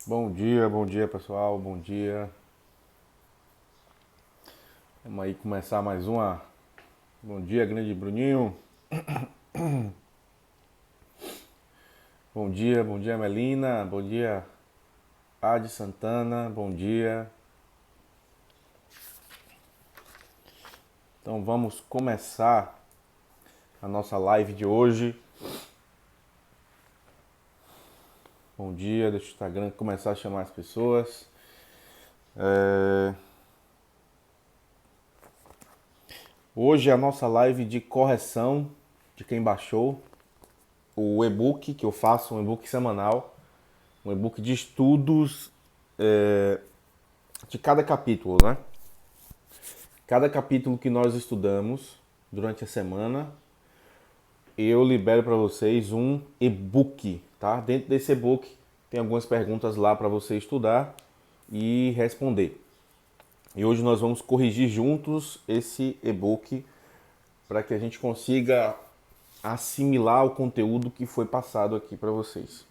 Bom dia pessoal, bom dia. Vamos aí começar mais uma. Bom dia, grande Bruninho. Bom dia Melina, bom dia Adi Santana, bom dia. Então vamos começar a nossa live de hoje. Bom dia, deixa o Instagram começar a chamar as pessoas. Hoje é a nossa live de correção de quem baixou o e-book que eu faço, um e-book semanal, um e-book de estudos de cada capítulo, né? Cada capítulo que nós estudamos durante a semana, eu libero para vocês um e-book, tá? Dentro desse e-book tem algumas perguntas lá para você estudar e responder. E hoje nós vamos corrigir juntos esse e-book para que a gente consiga assimilar o conteúdo que foi passado aqui para vocês.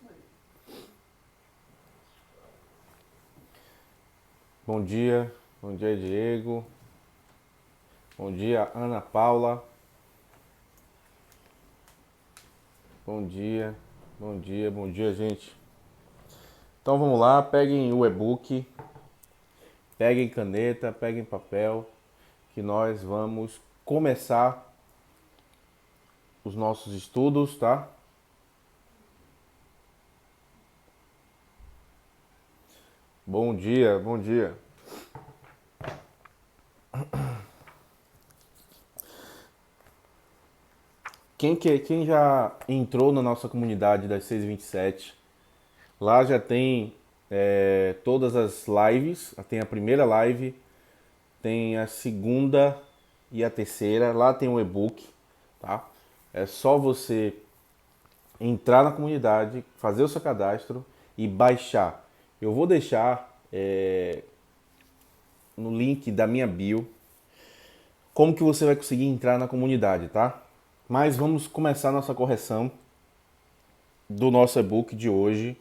Bom dia Diego. Bom dia Ana Paula. Bom dia, bom dia, gente. Então vamos lá, peguem o e-book, peguem caneta, peguem papel, que nós vamos começar os nossos estudos, tá? Bom dia, bom dia. Quem já entrou na nossa comunidade das 627, lá já tem todas as lives, tem a primeira live, tem a segunda e a terceira, lá tem o e-book, tá? É só você entrar na comunidade, fazer o seu cadastro e baixar. Eu vou deixar no link da minha bio como que você vai conseguir entrar na comunidade, tá? Mas vamos começar nossa correção do nosso e-book de hoje.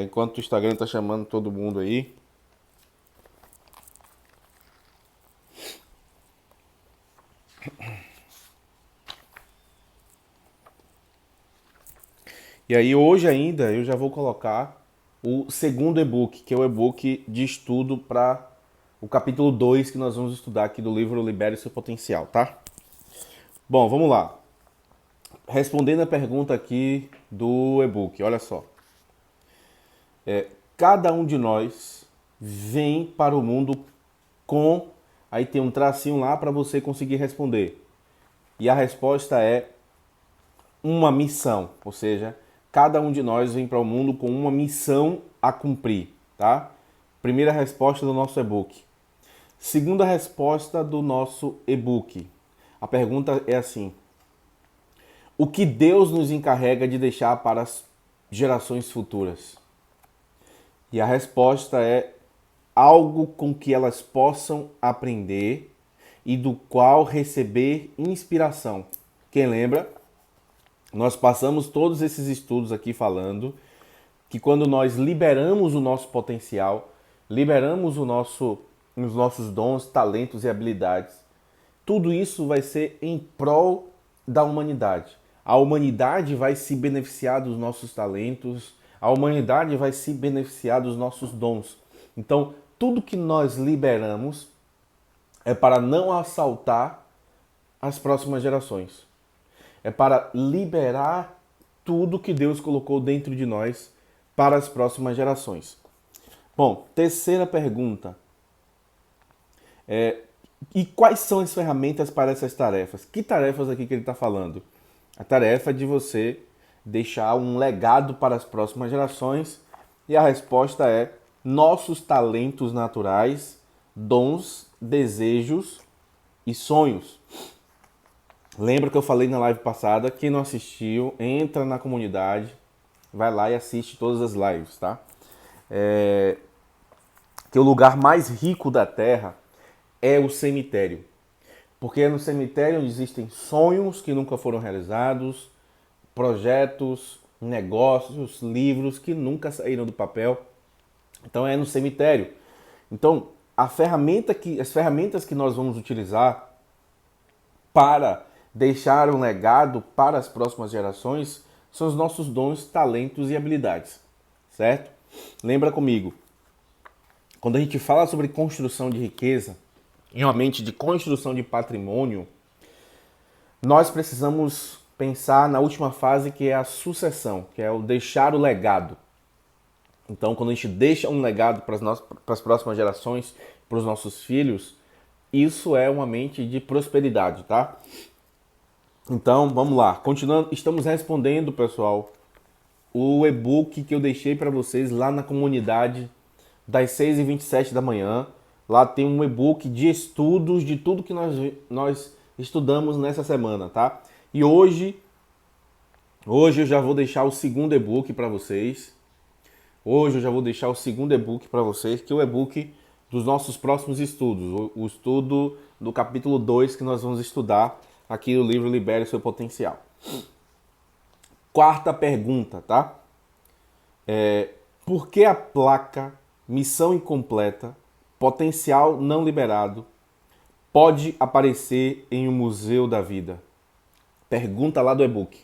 Enquanto o Instagram tá chamando todo mundo aí. E aí hoje ainda eu já vou colocar o segundo e-book, que é o e-book de estudo para o capítulo 2 que nós vamos estudar aqui do livro Libere Seu Potencial, tá? Bom, vamos lá. Respondendo a pergunta aqui do e-book, olha só. Cada um de nós vem para o mundo com... Aí tem um tracinho lá para você conseguir responder. E a resposta é uma missão, ou seja, cada um de nós vem para o mundo com uma missão a cumprir, tá? Primeira resposta do nosso e-book. Segunda resposta do nosso e-book. A pergunta é assim: o que Deus nos encarrega de deixar para as gerações futuras? E a resposta é algo com que elas possam aprender e do qual receber inspiração. Quem lembra? Nós passamos todos esses estudos aqui falando que quando nós liberamos o nosso potencial, liberamos os nossos dons, talentos e habilidades, tudo isso vai ser em prol da humanidade. A humanidade vai se beneficiar dos nossos talentos, a humanidade vai se beneficiar dos nossos dons. Então, tudo que nós liberamos é para não assaltar as próximas gerações. É para liberar tudo que Deus colocou dentro de nós para as próximas gerações. Bom, terceira pergunta. E quais são as ferramentas para essas tarefas? Que tarefas aqui que ele está falando? A tarefa de você deixar um legado para as próximas gerações. E a resposta é nossos talentos naturais, dons, desejos e sonhos. Lembra que eu falei na live passada? Quem não assistiu, entra na comunidade, vai lá e assiste todas as lives, tá? Que o lugar mais rico da Terra é o cemitério. Porque é no cemitério onde existem sonhos que nunca foram realizados, projetos, negócios, livros que nunca saíram do papel. Então é no cemitério. Então, as ferramentas que nós vamos utilizar para deixar um legado para as próximas gerações são os nossos dons, talentos e habilidades, certo? Lembra comigo, quando a gente fala sobre construção de riqueza, em uma mente de construção de patrimônio, nós precisamos pensar na última fase, que é a sucessão, que é o deixar o legado. Então, quando a gente deixa um legado para as próximas gerações, para os nossos filhos, isso é uma mente de prosperidade, tá? Então, vamos lá. Continuando, estamos respondendo, pessoal, o e-book que eu deixei para vocês lá na comunidade das 6h27 da manhã. Lá tem um e-book de estudos de tudo que nós estudamos nessa semana, tá? E hoje eu já vou deixar o segundo e-book para vocês. Hoje eu já vou deixar o segundo e-book para vocês, que é o e-book dos nossos próximos estudos. O estudo do capítulo 2 que nós vamos estudar aqui no livro Libere Seu Potencial. Quarta pergunta, tá? Por que a placa Missão Incompleta, Potencial Não Liberado, pode aparecer em um museu da vida? Pergunta lá do e-book.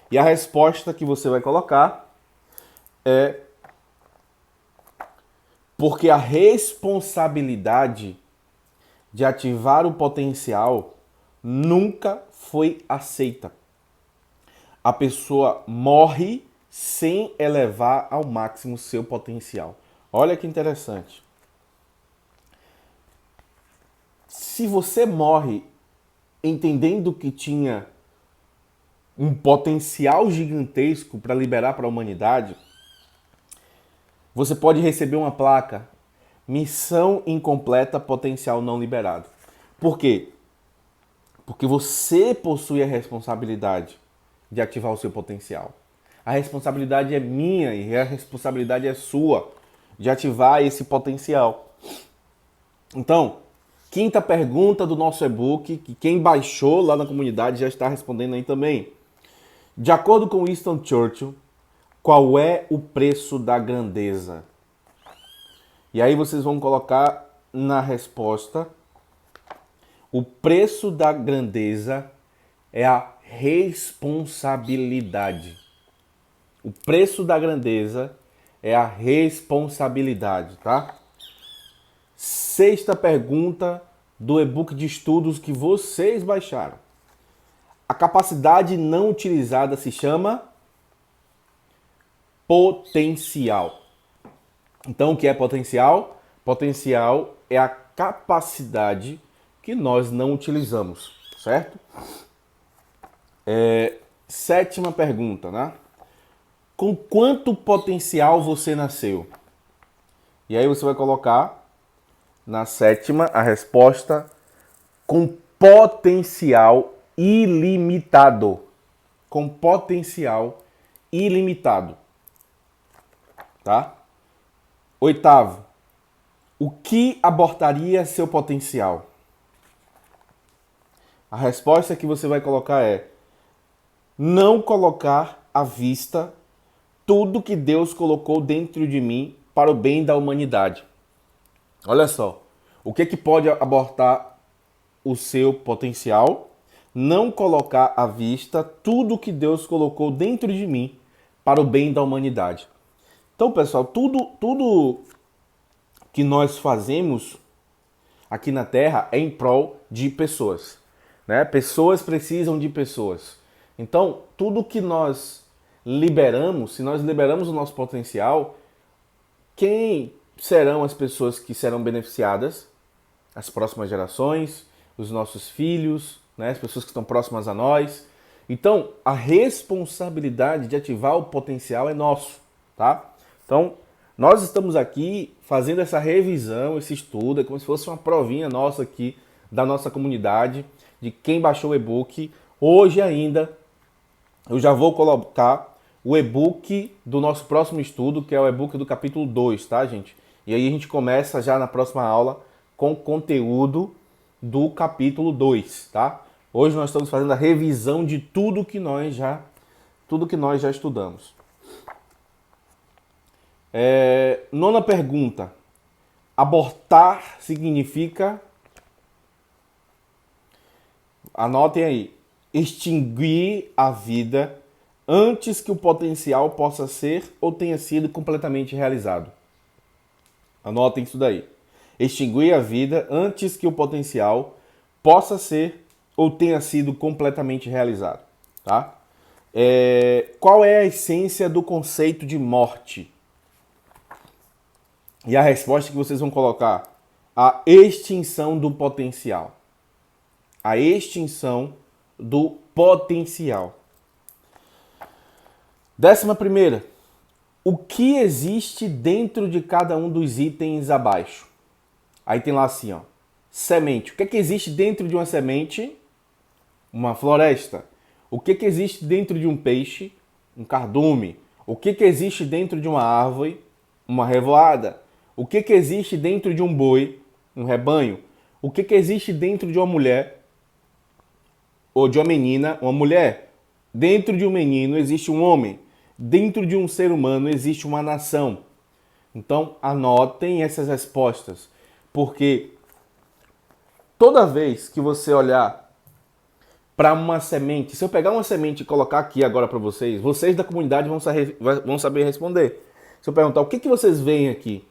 E a resposta que você vai colocar é: porque a responsabilidade de ativar o potencial nunca foi aceita. A pessoa morre sem elevar ao máximo seu potencial. Olha que interessante. Se você morre entendendo que tinha um potencial gigantesco para liberar para a humanidade, você pode receber uma placa: Missão Incompleta, Potencial Não Liberado. Por quê? Porque você possui a responsabilidade de ativar o seu potencial. A responsabilidade é minha e a responsabilidade é sua de ativar esse potencial. Então, quinta pergunta do nosso e-book, que quem baixou lá na comunidade já está respondendo aí também. De acordo com Winston Churchill, qual é o preço da grandeza? E aí vocês vão colocar na resposta: o preço da grandeza é a responsabilidade. O preço da grandeza é a responsabilidade, tá? Sexta pergunta do e-book de estudos que vocês baixaram. A capacidade não utilizada se chama potencial. Então, o que é potencial? Potencial é a capacidade que nós não utilizamos, certo? Sétima pergunta, né? Com quanto potencial você nasceu? E aí você vai colocar na sétima a resposta: com potencial ilimitado. Com potencial ilimitado. Tá? Oitavo, o que abortaria seu potencial? A resposta que você vai colocar é: não colocar à vista tudo que Deus colocou dentro de mim para o bem da humanidade. Olha só, o que pode abortar o seu potencial? Não colocar à vista tudo que Deus colocou dentro de mim para o bem da humanidade. Então, pessoal, tudo que nós fazemos aqui na Terra é em prol de pessoas, né? Pessoas precisam de pessoas. Então, tudo que nós liberamos, se nós liberamos o nosso potencial, quem serão as pessoas que serão beneficiadas? As próximas gerações, os nossos filhos, né? As pessoas que estão próximas a nós. Então, a responsabilidade de ativar o potencial é nosso, tá? Então, nós estamos aqui fazendo essa revisão, esse estudo, é como se fosse uma provinha nossa aqui, da nossa comunidade, de quem baixou o e-book. Hoje ainda, eu já vou colocar o e-book do nosso próximo estudo, que é o e-book do capítulo 2, tá, gente? E aí a gente começa já na próxima aula com conteúdo do capítulo 2, tá? Hoje nós estamos fazendo a revisão de tudo que nós já estudamos. Nona pergunta. Abortar significa, anotem aí, extinguir a vida antes que o potencial possa ser ou tenha sido completamente realizado. Anotem isso daí. Extinguir a vida antes que o potencial possa ser ou tenha sido completamente realizado. Tá? Qual é a essência do conceito de morte? E a resposta que vocês vão colocar: a extinção do potencial. A extinção do potencial. 11ª. O que existe dentro de cada um dos itens abaixo? Aí tem lá assim, ó. Semente. O que é que existe dentro de uma semente? Uma floresta. O que é que existe dentro de um peixe? Um cardume. O que é que existe dentro de uma árvore? Uma revoada. O que é que existe dentro de um boi? Um rebanho. O que é que existe dentro de uma mulher? Ou de uma menina? Uma mulher. Dentro de um menino existe um homem. Dentro de um ser humano existe uma nação. Então, anotem essas respostas, porque toda vez que você olhar para uma semente, se eu pegar uma semente e colocar aqui agora para vocês, vocês da comunidade vão saber responder. Se eu perguntar o que vocês veem aqui,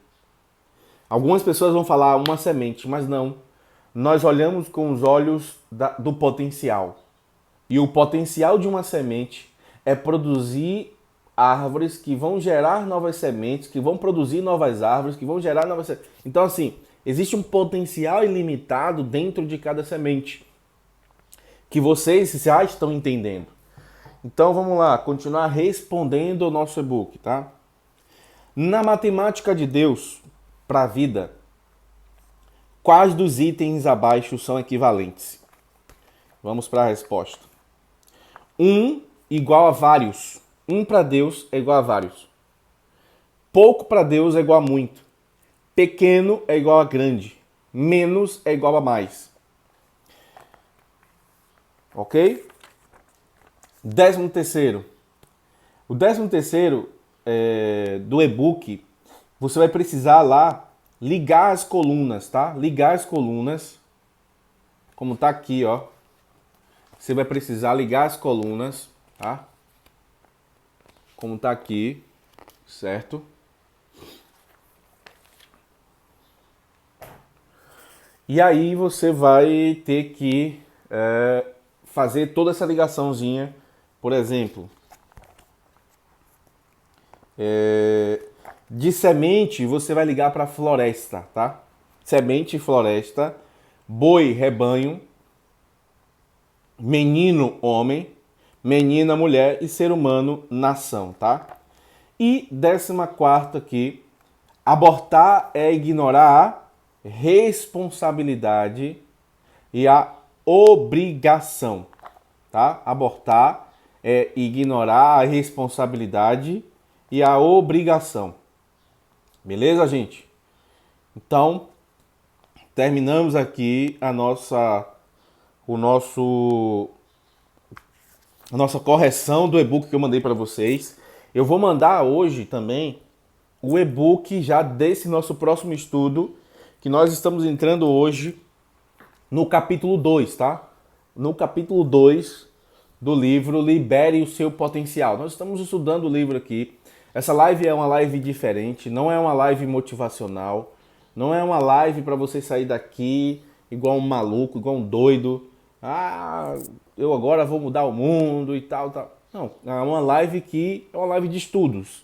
algumas pessoas vão falar uma semente, mas não. Nós olhamos com os olhos do potencial. E o potencial de uma semente é produzir árvores que vão gerar novas sementes, que vão produzir novas árvores, que vão gerar novas sementes. Então, assim, existe um potencial ilimitado dentro de cada semente, que vocês já estão entendendo. Então, vamos lá, continuar respondendo o nosso e-book, tá? Na matemática de Deus para a vida, quais dos itens abaixo são equivalentes? Vamos para a resposta. 1 igual a vários. 1 para Deus é igual a vários. Pouco para Deus é igual a muito. Pequeno é igual a grande. Menos é igual a mais. Ok? 13º. O 13º do e-book, você vai precisar lá ligar as colunas, tá? Ligar as colunas, como tá aqui, ó. Você vai precisar ligar as colunas, tá? Como tá aqui, certo? E aí você vai ter que fazer toda essa ligaçãozinha. Por exemplo, de semente você vai ligar para floresta, tá? Semente, floresta, boi, rebanho, menino, homem, menina, mulher e ser humano, nação, tá? E 14ª aqui, abortar é ignorar a responsabilidade e a obrigação, tá? Abortar é ignorar a responsabilidade e a obrigação. Beleza, gente? Então, terminamos aqui a nossa correção do e-book que eu mandei para vocês. Eu vou mandar hoje também o e-book já desse nosso próximo estudo, que nós estamos entrando hoje no capítulo 2, tá? No capítulo 2 do livro Libere o Seu Potencial. Nós estamos estudando o livro aqui. Essa live é uma live diferente, não é uma live motivacional, não é uma live para você sair daqui igual um maluco, igual um doido. Ah, eu agora vou mudar o mundo e tal, tal. Não, é uma live que é uma live de estudos.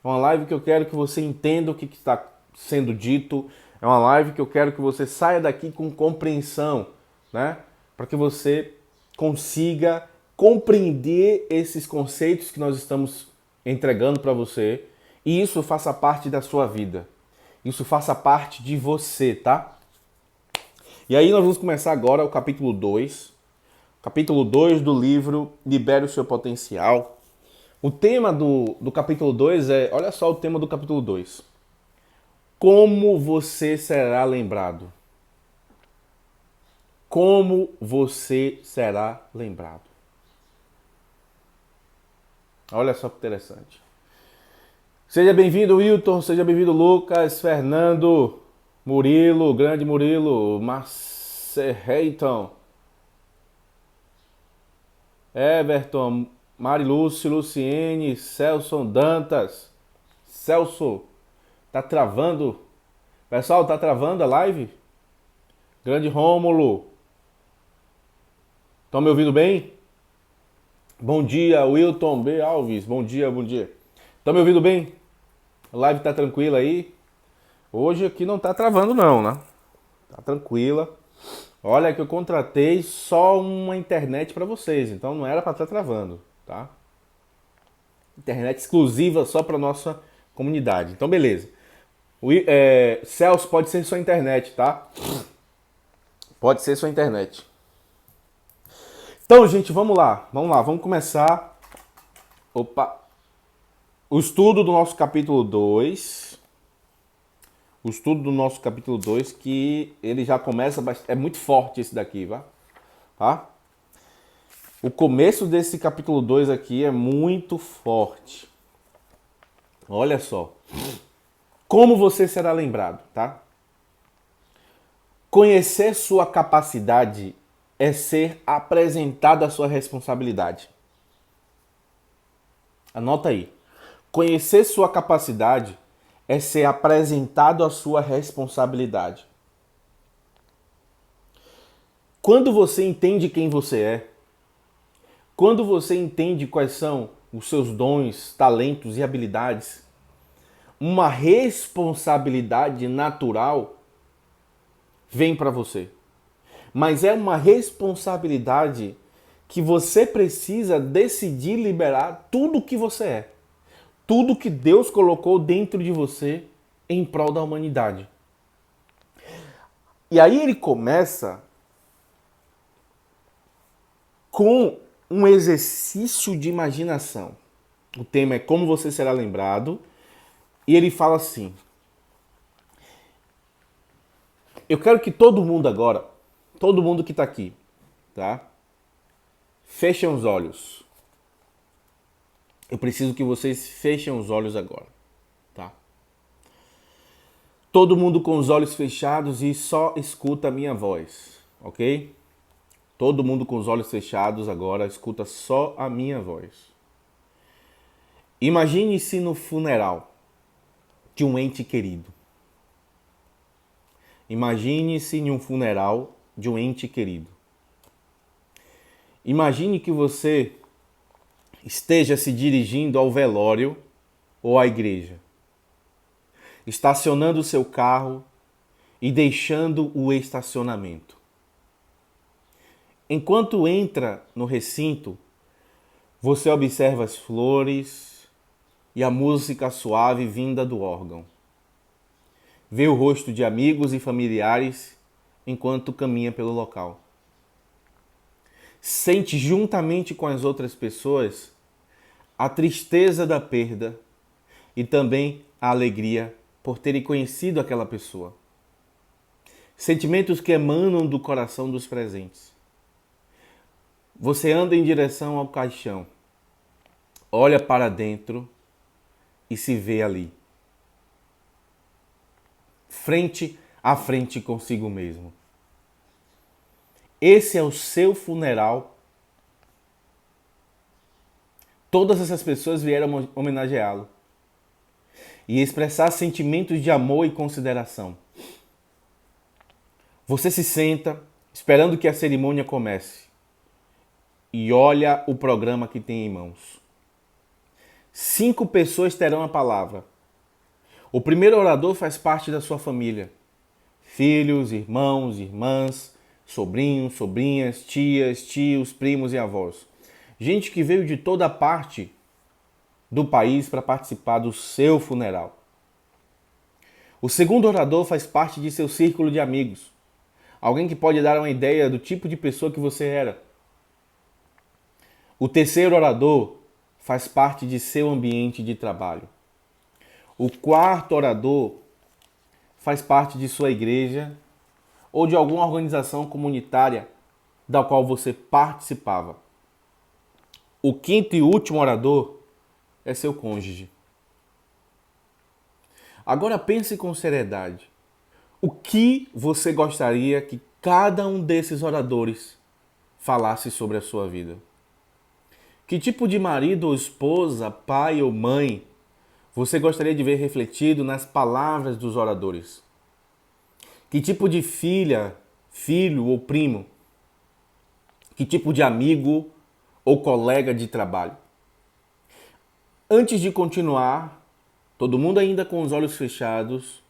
É uma live que eu quero que você entenda o que está sendo dito. É uma live que eu quero que você saia daqui com compreensão, né? Para que você consiga compreender esses conceitos que nós estamos entregando para você e isso faça parte da sua vida. Isso faça parte de você, tá? E aí nós vamos começar agora o capítulo 2. Capítulo 2 do livro Libere o Seu Potencial. O tema do capítulo 2 é, olha só o tema do capítulo 2. Como você será lembrado? Como você será lembrado? Olha só que interessante. Seja bem-vindo, Wilton. Seja bem-vindo, Lucas, Fernando, Murilo, grande Murilo, Marcerreiton, Everton, Marilúcio, Luciene, Celso Dantas. Celso, tá travando? Pessoal, tá travando a live? Grande Rômulo. Estão me ouvindo bem? Bom dia, Wilton B. Alves. Bom dia, bom dia. Estão me ouvindo bem? A live tá tranquila aí? Hoje aqui não tá travando não, né? Tá tranquila. Olha que eu contratei só uma internet para vocês, então não era para estar travando, tá? Internet exclusiva só para nossa comunidade. Então beleza. Celso, pode ser sua internet, tá? Pode ser sua internet. Então, gente, vamos lá. Vamos começar. Opa. O estudo do nosso capítulo 2. O estudo do nosso capítulo 2, que ele já começa, é muito forte esse daqui, tá? O começo desse capítulo 2 aqui é muito forte. Olha só. Como você será lembrado, tá? Conhecer sua capacidade é ser apresentado à sua responsabilidade. Anota aí. Conhecer sua capacidade é ser apresentado à sua responsabilidade. Quando você entende quem você é, quando você entende quais são os seus dons, talentos e habilidades, uma responsabilidade natural vem para você. Mas é uma responsabilidade que você precisa decidir liberar tudo que você é. Tudo que Deus colocou dentro de você em prol da humanidade. E aí ele começa com um exercício de imaginação. O tema é como você será lembrado. E ele fala assim: eu quero que todo mundo agora, todo mundo que está aqui, tá? Fechem os olhos. Eu preciso que vocês fechem os olhos agora, tá? Todo mundo com os olhos fechados e só escuta a minha voz, ok? Todo mundo com os olhos fechados agora escuta só a minha voz. Imagine-se no funeral de um ente querido. Imagine-se em um funeral de um ente querido. Imagine que você esteja se dirigindo ao velório ou à igreja, estacionando o seu carro e deixando o estacionamento. Enquanto entra no recinto, você observa as flores e a música suave vinda do órgão. Vê o rosto de amigos e familiares enquanto caminha pelo local. Sente juntamente com as outras pessoas a tristeza da perda e também a alegria por terem conhecido aquela pessoa. Sentimentos que emanam do coração dos presentes. Você anda em direção ao caixão, olha para dentro e se vê ali, frente a frente consigo mesmo. Esse é o seu funeral. Todas essas pessoas vieram homenageá-lo e expressar sentimentos de amor e consideração. Você se senta, esperando que a cerimônia comece, e olha o programa que tem em mãos. 5 pessoas terão a palavra. O primeiro orador faz parte da sua família. Filhos, irmãos, irmãs, sobrinhos, sobrinhas, tias, tios, primos e avós. Gente que veio de toda parte do país para participar do seu funeral. O segundo orador faz parte de seu círculo de amigos. Alguém que pode dar uma ideia do tipo de pessoa que você era. O terceiro orador faz parte de seu ambiente de trabalho. O quarto orador faz parte de sua igreja ou de alguma organização comunitária da qual você participava. O quinto e último orador é seu cônjuge. Agora pense com seriedade. O que você gostaria que cada um desses oradores falasse sobre a sua vida? Que tipo de marido ou esposa, pai ou mãe você gostaria de ver refletido nas palavras dos oradores? Que tipo de filha, filho ou primo? Que tipo de amigo ou colega de trabalho? Antes de continuar, todo mundo ainda com os olhos fechados,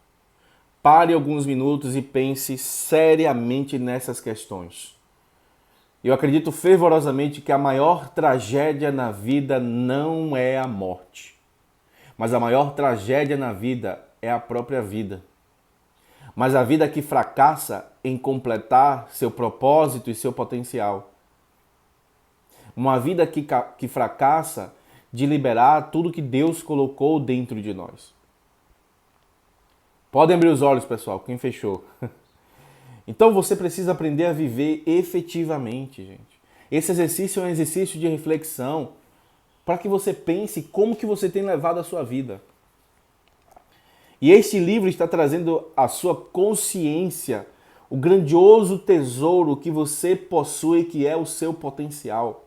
pare alguns minutos e pense seriamente nessas questões. Eu acredito fervorosamente que a maior tragédia na vida não é a morte, mas a maior tragédia na vida é a própria vida. Mas a vida que fracassa em completar seu propósito e seu potencial. Uma vida que fracassa de liberar tudo que Deus colocou dentro de nós. Podem abrir os olhos, pessoal, quem fechou. Então você precisa aprender a viver efetivamente, gente. Esse exercício é um exercício de reflexão para que você pense como que você tem levado a sua vida. E este livro está trazendo à sua consciência o grandioso tesouro que você possui, que é o seu potencial.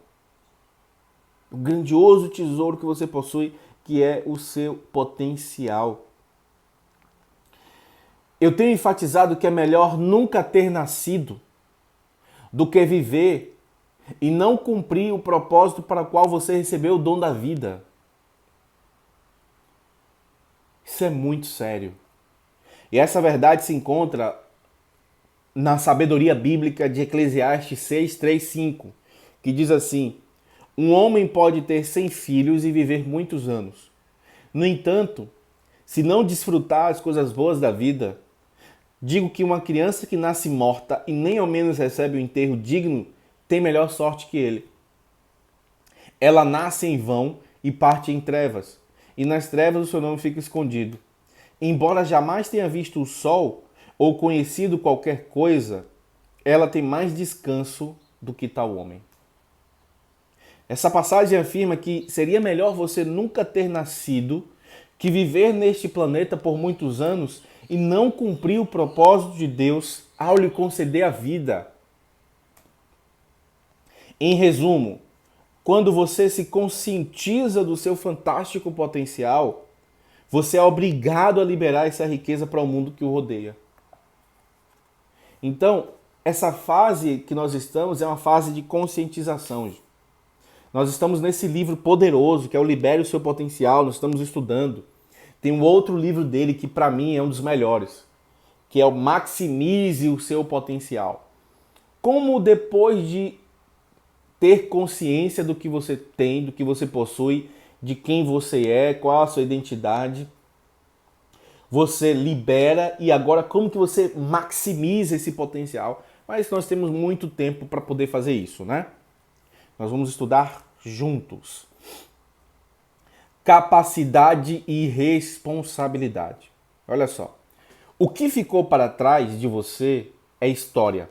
O grandioso tesouro que você possui, que é o seu potencial. Eu tenho enfatizado que é melhor nunca ter nascido do que viver e não cumprir o propósito para o qual você recebeu o dom da vida. Isso é muito sério. E essa verdade se encontra na sabedoria bíblica de Eclesiastes 6, 3, 5, que diz assim: um homem pode ter 100 filhos e viver muitos anos. No entanto, se não desfrutar as coisas boas da vida, digo que uma criança que nasce morta e nem ao menos recebe um enterro digno tem melhor sorte que ele. Ela nasce em vão e parte em trevas, e nas trevas o seu nome fica escondido. Embora jamais tenha visto o sol ou conhecido qualquer coisa, ela tem mais descanso do que tal homem. Essa passagem afirma que seria melhor você nunca ter nascido que viver neste planeta por muitos anos e não cumprir o propósito de Deus ao lhe conceder a vida. Em resumo, quando você se conscientiza do seu fantástico potencial, você é obrigado a liberar essa riqueza para o mundo que o rodeia. Então, essa fase que nós estamos é uma fase de conscientização. Nós estamos nesse livro poderoso, que é o Libere o Seu Potencial, nós estamos estudando. Tem um outro livro dele que para mim é um dos melhores, que é o Maximize o Seu Potencial. Como depois de ter consciência do que você tem, do que você possui, de quem você é, qual a sua identidade, você libera e agora como que você maximiza esse potencial. Mas nós temos muito tempo para poder fazer isso, né? Nós vamos estudar juntos. Capacidade e responsabilidade. Olha só. O que ficou para trás de você é história.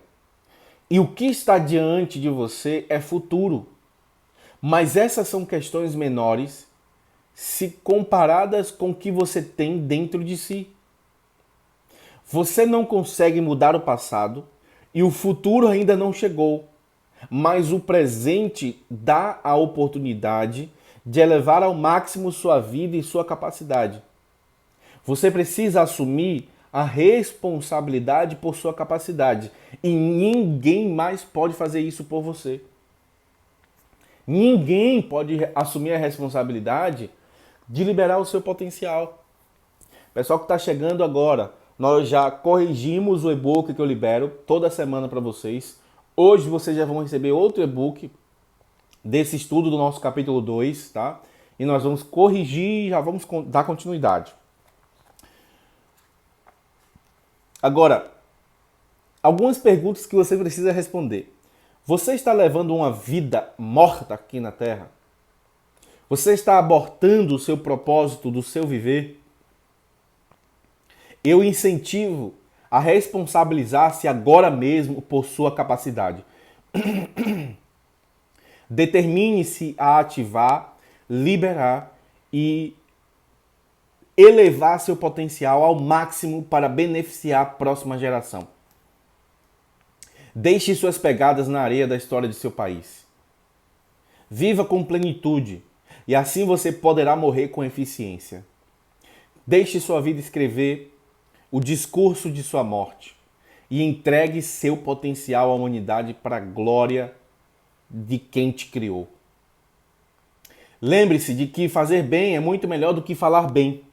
E o que está diante de você é futuro. Mas essas são questões menores se comparadas com o que você tem dentro de si. Você não consegue mudar o passado e o futuro ainda não chegou. Mas o presente dá a oportunidade de elevar ao máximo sua vida e sua capacidade. Você precisa assumir a responsabilidade por sua capacidade e ninguém mais pode fazer isso por você. Ninguém pode assumir a responsabilidade de liberar o seu potencial. Pessoal que está chegando agora, nós já corrigimos o e-book que eu libero toda semana para vocês. Hoje vocês já vão receber outro e-book desse estudo do nosso capítulo 2, tá? E nós vamos corrigir e já vamos dar continuidade. Agora, algumas perguntas que você precisa responder. Você está levando uma vida morta aqui na Terra? Você está abortando o seu propósito do seu viver? Eu incentivo a responsabilizar-se agora mesmo por sua capacidade. Determine-se a ativar, liberar e elevar seu potencial ao máximo para beneficiar a próxima geração. Deixe suas pegadas na areia da história de seu país. Viva com plenitude e assim você poderá morrer com eficiência. Deixe sua vida escrever o discurso de sua morte e entregue seu potencial à humanidade para a glória de quem te criou. Lembre-se de que fazer bem é muito melhor do que falar bem.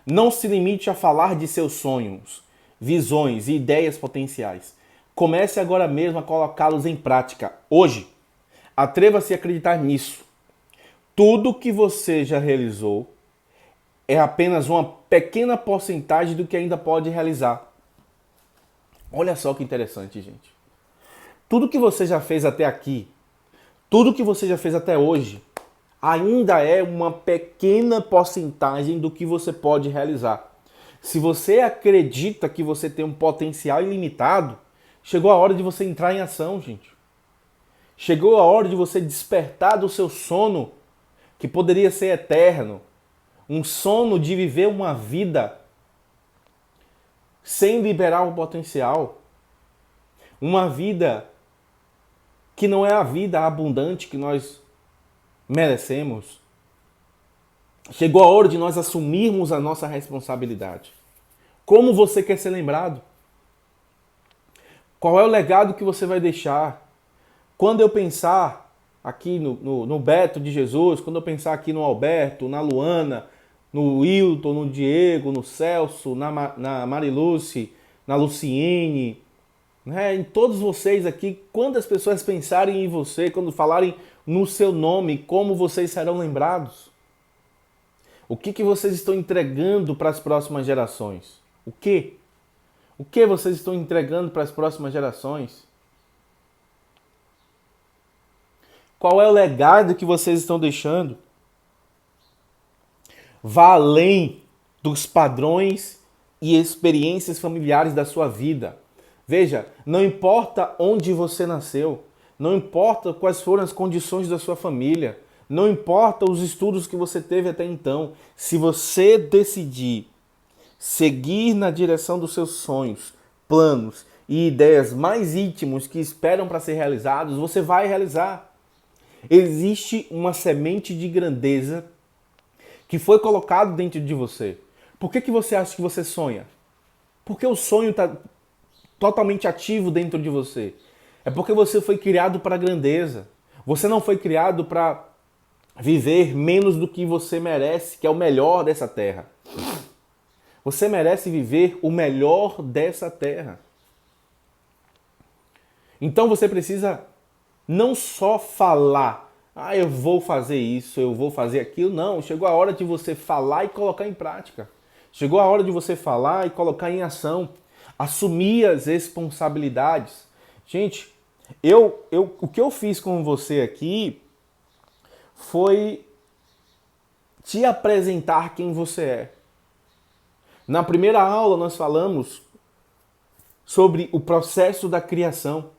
Não se limite a falar de seus sonhos, visões e ideias potenciais. Comece agora mesmo a colocá-los em prática. Hoje, atreva-se a acreditar nisso. Tudo que você já realizou é apenas uma pequena porcentagem do que ainda pode realizar. Olha só que interessante, gente. Tudo que você já fez até aqui, tudo que você já fez até hoje, ainda é uma pequena porcentagem do que você pode realizar. Se você acredita que você tem um potencial ilimitado, chegou a hora de você entrar em ação, gente. Chegou a hora de você despertar do seu sono, que poderia ser eterno. Um sono de viver uma vida sem liberar o potencial. Uma vida que não é a vida abundante que nós merecemos. Chegou a hora de nós assumirmos a nossa responsabilidade. Como você quer ser lembrado? Qual é o legado que você vai deixar? Quando eu pensar aqui no Beto de Jesus, quando eu pensar aqui no Alberto, na Luana, no Wilton, no Diego, no Celso, na Mariluce, na Luciene, né? Em todos vocês aqui, quando as pessoas pensarem em você, quando falarem no seu nome, como vocês serão lembrados? O que vocês estão entregando para as próximas gerações? O que? O que vocês estão entregando para as próximas gerações? Qual é o legado que vocês estão deixando? Vá além dos padrões e experiências familiares da sua vida. Veja, não importa onde você nasceu, não importa quais foram as condições da sua família, não importa os estudos que você teve até então, se você decidir seguir na direção dos seus sonhos, planos e ideias mais íntimos que esperam para ser realizados, você vai realizar. Existe uma semente de grandeza que foi colocado dentro de você. Por que você acha que você sonha? Porque o sonho está totalmente ativo dentro de você. É porque você foi criado para a grandeza. Você não foi criado para viver menos do que você merece, que é o melhor dessa terra. Você merece viver o melhor dessa terra. Então você precisa não só falar, eu vou fazer isso, eu vou fazer aquilo. Não, chegou a hora de você falar e colocar em prática. Chegou a hora de você falar e colocar em ação. Assumir as responsabilidades. Gente, o que eu fiz com você aqui foi te apresentar quem você é. Na primeira aula nós falamos sobre o processo da criação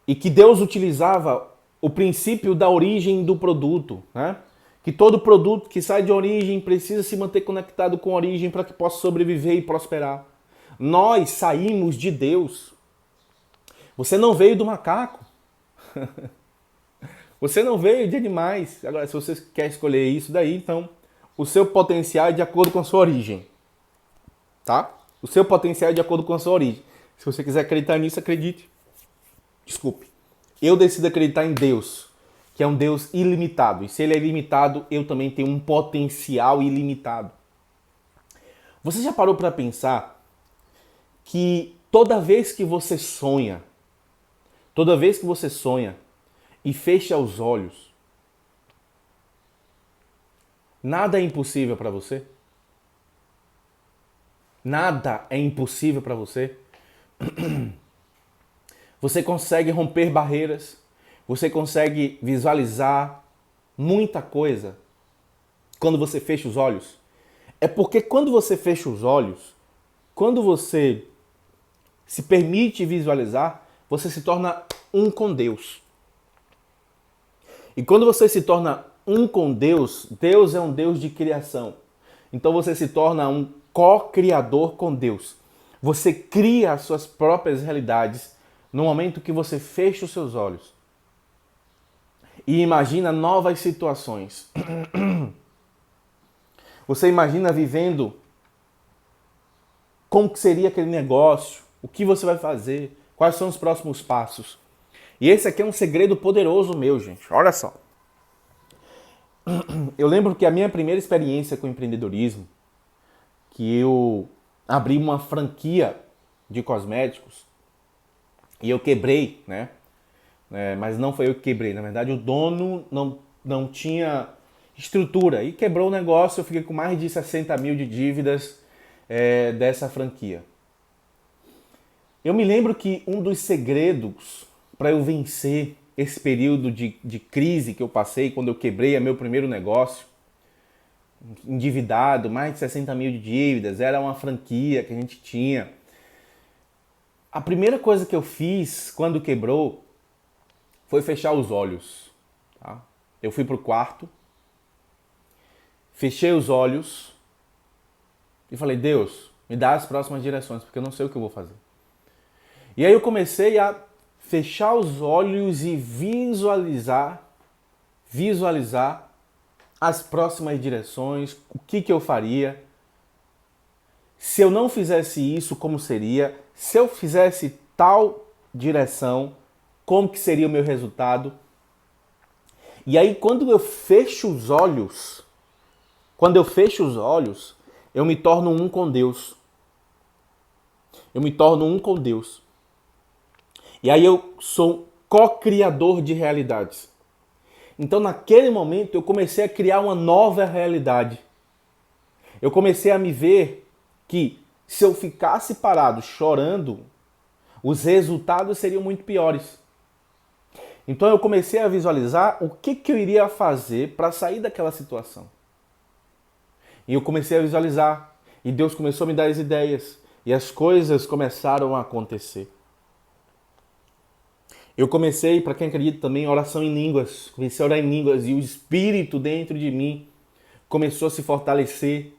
e que Deus utilizava o princípio da origem do produto, né? Que todo produto que sai de origem precisa se manter conectado com a origem para que possa sobreviver e prosperar. Nós saímos de Deus. Você não veio do macaco. Você não veio de animais. Agora, se você quer escolher isso daí, então o seu potencial é de acordo com a sua origem. Tá? O seu potencial é de acordo com a sua origem. Se você quiser acreditar nisso, acredite. Desculpe. Eu decido acreditar em Deus, que é um Deus ilimitado. E se ele é ilimitado, eu também tenho um potencial ilimitado. Você já parou para pensar que toda vez que você sonha e fecha os olhos, nada é impossível para você? Nada é impossível para você? Você consegue romper barreiras, você consegue visualizar muita coisa quando você fecha os olhos. É porque quando você fecha os olhos, quando você se permite visualizar, você se torna um com Deus. E quando você se torna um com Deus, Deus é um Deus de criação. Então você se torna um co-criador com Deus. Você cria as suas próprias realidades no momento que você fecha os seus olhos e imagina novas situações. Você imagina vivendo como que seria aquele negócio, o que você vai fazer, quais são os próximos passos. E esse aqui é um segredo poderoso meu, gente. Olha só. Eu lembro que a minha primeira experiência com empreendedorismo, que eu abri uma franquia de cosméticos e eu quebrei, né? Mas não foi eu que quebrei. Na verdade, o dono não tinha estrutura e quebrou o negócio. Eu fiquei com mais de 60 mil de dívidas dessa franquia. Eu me lembro que um dos segredos para eu vencer esse período de crise que eu passei quando eu quebrei meu primeiro negócio, endividado, mais de 60 mil de dívidas, era uma franquia que a gente tinha. A primeira coisa que eu fiz quando quebrou foi fechar os olhos. Tá? Eu fui pro quarto, fechei os olhos e falei, Deus, me dá as próximas direções, porque eu não sei o que eu vou fazer. E aí eu comecei a fechar os olhos e visualizar as próximas direções, o que eu faria. Se eu não fizesse isso, como seria? Se eu fizesse tal direção, como que seria o meu resultado? E aí quando eu fecho os olhos, eu me torno um com Deus. Eu me torno um com Deus. E aí eu sou co-criador de realidades. Então naquele momento eu comecei a criar uma nova realidade. Eu comecei a me ver que se eu ficasse parado chorando, os resultados seriam muito piores. Então eu comecei a visualizar o que eu iria fazer para sair daquela situação. E eu comecei a visualizar. E Deus começou a me dar as ideias. E as coisas começaram a acontecer. Eu comecei, para quem acredita também, oração em línguas. Comecei a orar em línguas e o Espírito dentro de mim começou a se fortalecer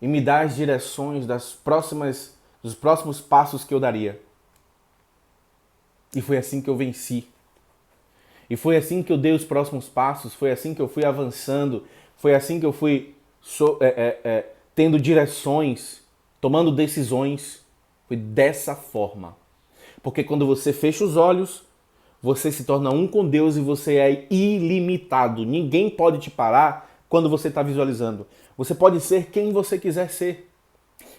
e me dar as direções dos próximos passos que eu daria. E foi assim que eu venci. E foi assim que eu dei os próximos passos, foi assim que eu fui avançando, foi assim que eu fui tendo direções, tomando decisões. Foi dessa forma. Porque quando você fecha os olhos, você se torna um com Deus e você é ilimitado. Ninguém pode te parar quando você está visualizando. Você pode ser quem você quiser ser.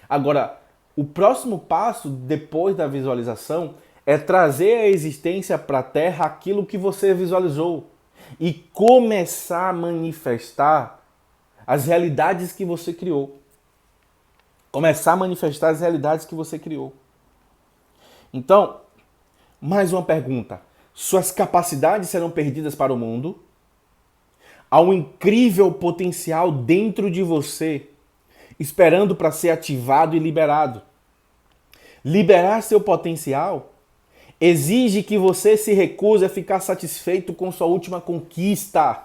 Agora, o próximo passo depois da visualização é trazer à existência para a Terra aquilo que você visualizou e começar a manifestar as realidades que você criou. Começar a manifestar as realidades que você criou. Então, mais uma pergunta. Suas capacidades serão perdidas para o mundo? Há um incrível potencial dentro de você, esperando para ser ativado e liberado. Liberar seu potencial exige que você se recuse a ficar satisfeito com sua última conquista.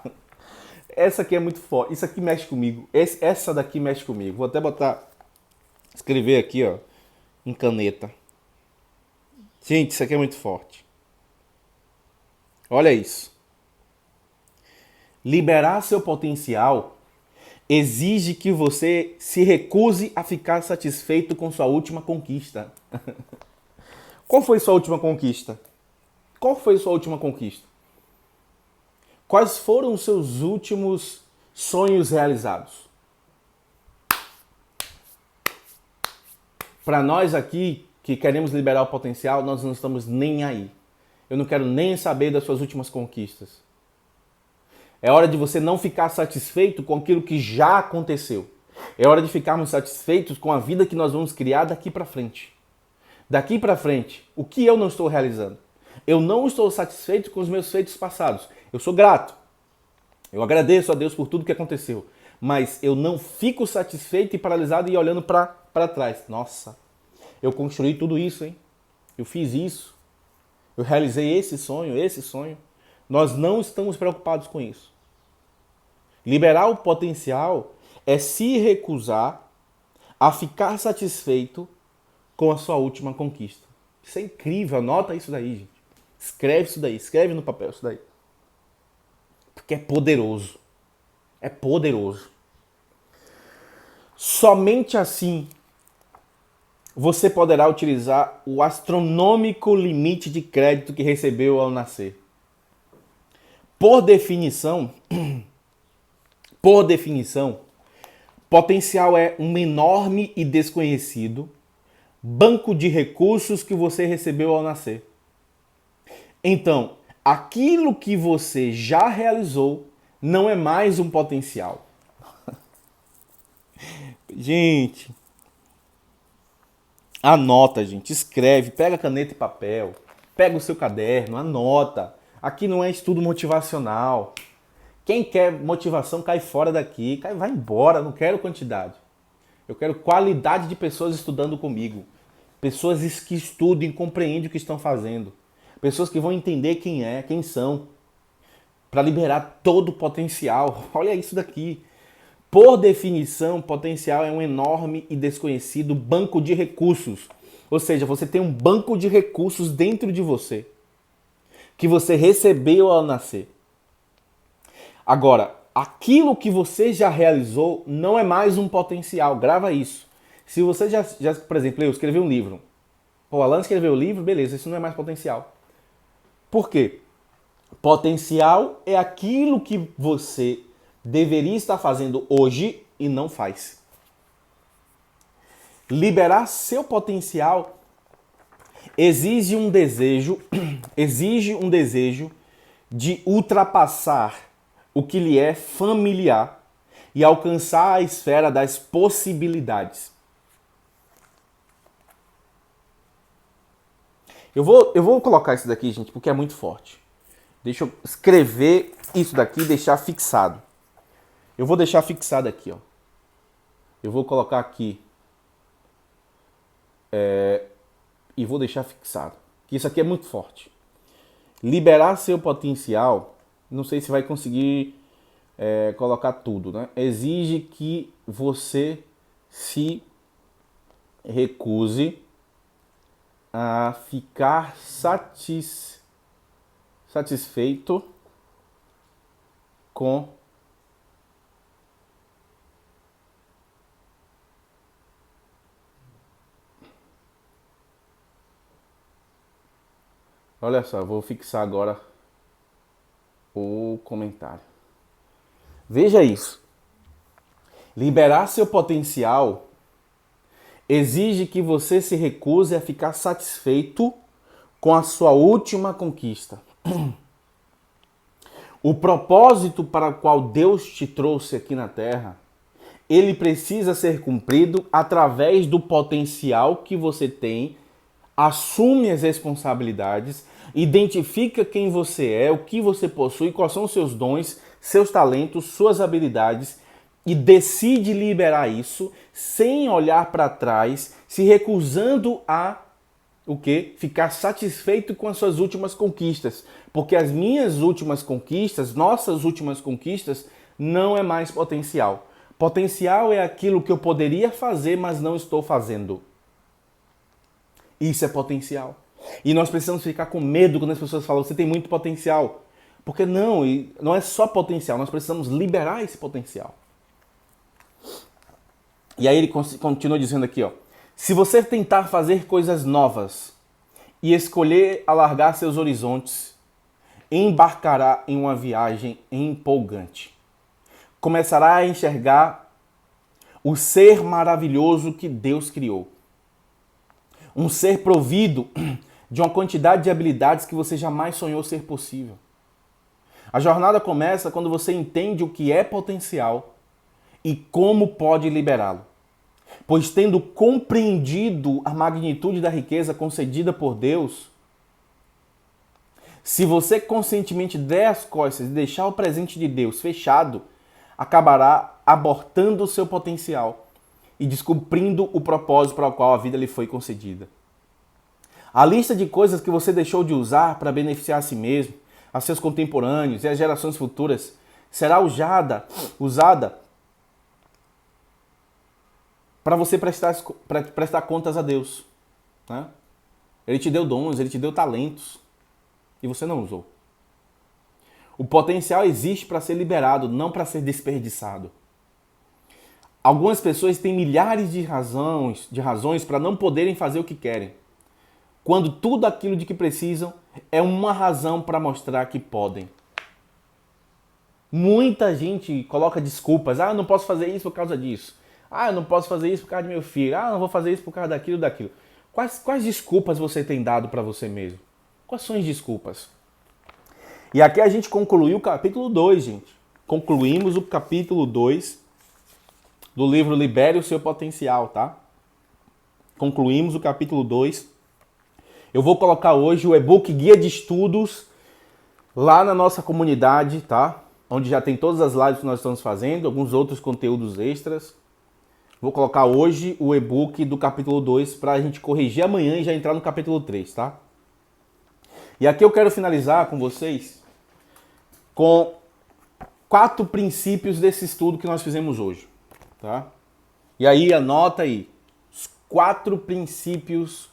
Essa aqui é muito forte. Isso aqui mexe comigo. Essa daqui mexe comigo. Vou até escrever aqui, ó, em caneta. Gente, isso aqui é muito forte. Olha isso. Liberar seu potencial exige que você se recuse a ficar satisfeito com sua última conquista. Qual foi sua última conquista? Qual foi sua última conquista? Quais foram os seus últimos sonhos realizados? Para nós aqui que queremos liberar o potencial, nós não estamos nem aí. Eu não quero nem saber das suas últimas conquistas. É hora de você não ficar satisfeito com aquilo que já aconteceu. É hora de ficarmos satisfeitos com a vida que nós vamos criar daqui para frente. Daqui para frente, o que eu não estou realizando? Eu não estou satisfeito com os meus feitos passados. Eu sou grato. Eu agradeço a Deus por tudo que aconteceu. Mas eu não fico satisfeito e paralisado e olhando para trás. Nossa, eu construí tudo isso, hein? Eu fiz isso. Eu realizei esse sonho. Nós não estamos preocupados com isso. Liberar o potencial é se recusar a ficar satisfeito com a sua última conquista. Isso é incrível, anota isso daí, gente. Escreve isso daí, escreve no papel isso daí. Porque é poderoso. É poderoso. Somente assim você poderá utilizar o astronômico limite de crédito que recebeu ao nascer. Por definição, potencial é um enorme e desconhecido banco de recursos que você recebeu ao nascer. Então, aquilo que você já realizou não é mais um potencial. Gente, anota, gente, escreve, pega caneta e papel, pega o seu caderno, anota. Aqui não é estudo motivacional. Quem quer motivação cai fora daqui, vai embora, não quero quantidade. Eu quero qualidade de pessoas estudando comigo. Pessoas que estudem, compreendem o que estão fazendo. Pessoas que vão entender quem são, para liberar todo o potencial. Olha isso daqui. Por definição, potencial é um enorme e desconhecido banco de recursos. Ou seja, você tem um banco de recursos dentro de você, que você recebeu ao nascer. Agora, aquilo que você já realizou não é mais um potencial. Grava isso. Se você já por exemplo, eu escrevi um livro. O Alan escreveu o livro, beleza, isso não é mais potencial. Por quê? Potencial é aquilo que você deveria estar fazendo hoje e não faz. Liberar seu potencial exige um desejo de ultrapassar o que lhe é familiar e alcançar a esfera das possibilidades. Eu vou colocar isso daqui, gente, porque é muito forte. Deixa eu escrever isso daqui e deixar fixado. Eu vou deixar fixado aqui, ó. Eu vou colocar aqui. E vou deixar fixado. Que isso aqui é muito forte. Liberar seu potencial, não sei se vai conseguir colocar tudo, né? Exige que você se recuse a ficar satisfeito com Olha só, vou fixar agora o comentário. Veja isso. Liberar seu potencial exige que você se recuse a ficar satisfeito com a sua última conquista. O propósito para o qual Deus te trouxe aqui na Terra, ele precisa ser cumprido através do potencial que você tem. Assume as responsabilidades, identifica quem você é, o que você possui, quais são os seus dons, seus talentos, suas habilidades e decide liberar isso sem olhar para trás, se recusando a o quê? Ficar satisfeito com as suas últimas conquistas, porque as minhas últimas conquistas, nossas últimas conquistas, não é mais potencial. Potencial é aquilo que eu poderia fazer, mas não estou fazendo. Isso é potencial. E nós precisamos ficar com medo quando as pessoas falam você tem muito potencial. Porque não é só potencial, nós precisamos liberar esse potencial. E aí ele continua dizendo aqui, ó. Se você tentar fazer coisas novas e escolher alargar seus horizontes, embarcará em uma viagem empolgante. Começará a enxergar o ser maravilhoso que Deus criou. Um ser provido de uma quantidade de habilidades que você jamais sonhou ser possível. A jornada começa quando você entende o que é potencial e como pode liberá-lo. Pois tendo compreendido a magnitude da riqueza concedida por Deus, se você conscientemente der as costas e deixar o presente de Deus fechado, acabará abortando o seu potencial e descumprindo o propósito para o qual a vida lhe foi concedida. A lista de coisas que você deixou de usar para beneficiar a si mesmo, a seus contemporâneos e as gerações futuras será usada para você prestar contas a Deus. Né? Ele te deu dons, ele te deu talentos e você não usou. O potencial existe para ser liberado, não para ser desperdiçado. Algumas pessoas têm milhares de razões para não poderem fazer o que querem, quando tudo aquilo de que precisam é uma razão para mostrar que podem. Muita gente coloca desculpas. Ah, eu não posso fazer isso por causa disso. Ah, eu não posso fazer isso por causa do meu filho. Ah, eu não vou fazer isso por causa daquilo. Quais desculpas você tem dado para você mesmo? Quais são as desculpas? E aqui a gente concluiu o capítulo 2, gente. Concluímos o capítulo 2 do livro Libere o Seu Potencial, tá? Concluímos o capítulo 2. Eu vou colocar hoje o e-book Guia de Estudos lá na nossa comunidade, tá? Onde já tem todas as lives que nós estamos fazendo, alguns outros conteúdos extras. Vou colocar hoje o e-book do capítulo 2 para a gente corrigir amanhã e já entrar no capítulo 3, tá? E aqui eu quero finalizar com vocês com 4 princípios desse estudo que nós fizemos hoje, tá? E aí, anota aí, os 4 princípios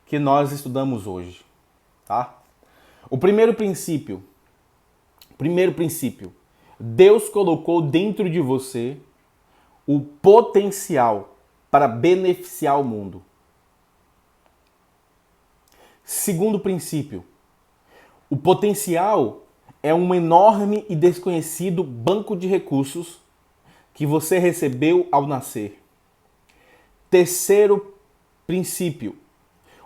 que nós estudamos hoje, tá? O primeiro princípio, Deus colocou dentro de você o potencial para beneficiar o mundo. Segundo princípio, o potencial é um enorme e desconhecido banco de recursos que você recebeu ao nascer. Terceiro princípio,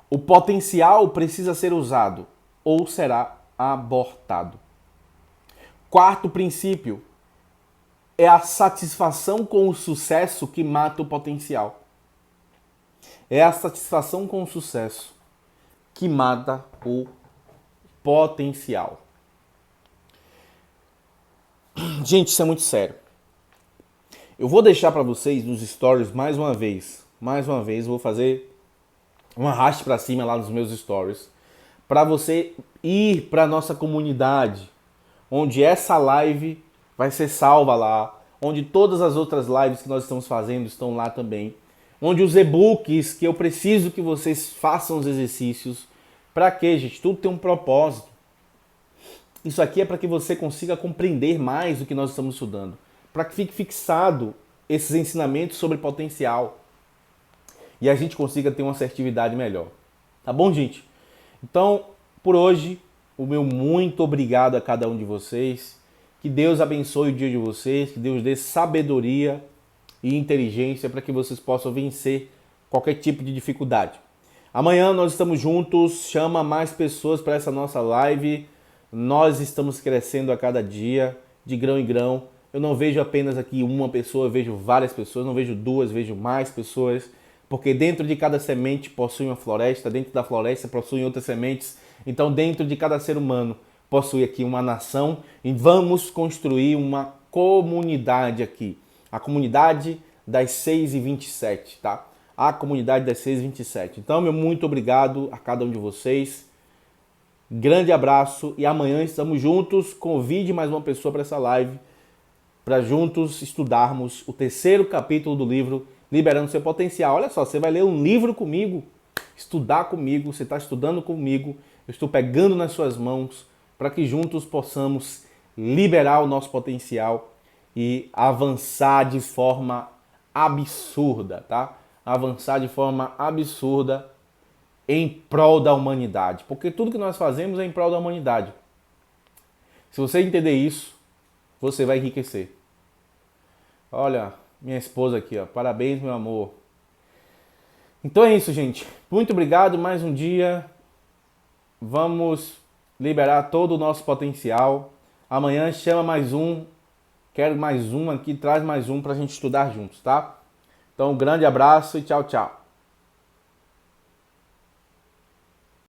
o potencial precisa ser usado ou será abortado. Quarto princípio, é a satisfação com o sucesso que mata o potencial. É a satisfação com o sucesso que mata o potencial. Gente, isso é muito sério. Eu vou deixar para vocês nos stories mais uma vez, vou fazer um arraste para cima lá nos meus stories, para você ir para nossa comunidade, onde essa live vai ser salva lá, onde todas as outras lives que nós estamos fazendo estão lá também, onde os e-books que eu preciso que vocês façam os exercícios. Para quê, gente? Tudo tem um propósito. Isso aqui é para que você consiga compreender mais o que nós estamos estudando, para que fique fixado esses ensinamentos sobre potencial e a gente consiga ter uma assertividade melhor. Tá bom, gente? Então, por hoje, o meu muito obrigado a cada um de vocês. Que Deus abençoe o dia de vocês, que Deus dê sabedoria e inteligência para que vocês possam vencer qualquer tipo de dificuldade. Amanhã nós estamos juntos, chama mais pessoas para essa nossa live. Nós estamos crescendo a cada dia, de grão em grão. Eu não vejo apenas aqui uma pessoa, eu vejo várias pessoas, não vejo duas, vejo mais pessoas. Porque dentro de cada semente possui uma floresta, dentro da floresta possui outras sementes. Então dentro de cada ser humano possui aqui uma nação e vamos construir uma comunidade aqui. A comunidade das 6h27, tá? A comunidade das 6h27. Então, meu muito obrigado a cada um de vocês. Grande abraço e amanhã estamos juntos. Convide mais uma pessoa para essa live para juntos estudarmos o 3º capítulo do livro Liberando Seu Potencial. Olha só, você vai ler um livro comigo, estudar comigo, você está estudando comigo, eu estou pegando nas suas mãos para que juntos possamos liberar o nosso potencial e avançar de forma absurda, tá? Avançar de forma absurda em prol da humanidade. Porque tudo que nós fazemos é em prol da humanidade. Se você entender isso, você vai enriquecer. Olha, minha esposa aqui, ó. Parabéns, meu amor. Então é isso, gente. Muito obrigado, mais um dia. Vamos liberar todo o nosso potencial. Amanhã chama mais um. Quero mais um aqui, traz mais um pra gente estudar juntos, tá? Então um grande abraço e tchau, tchau.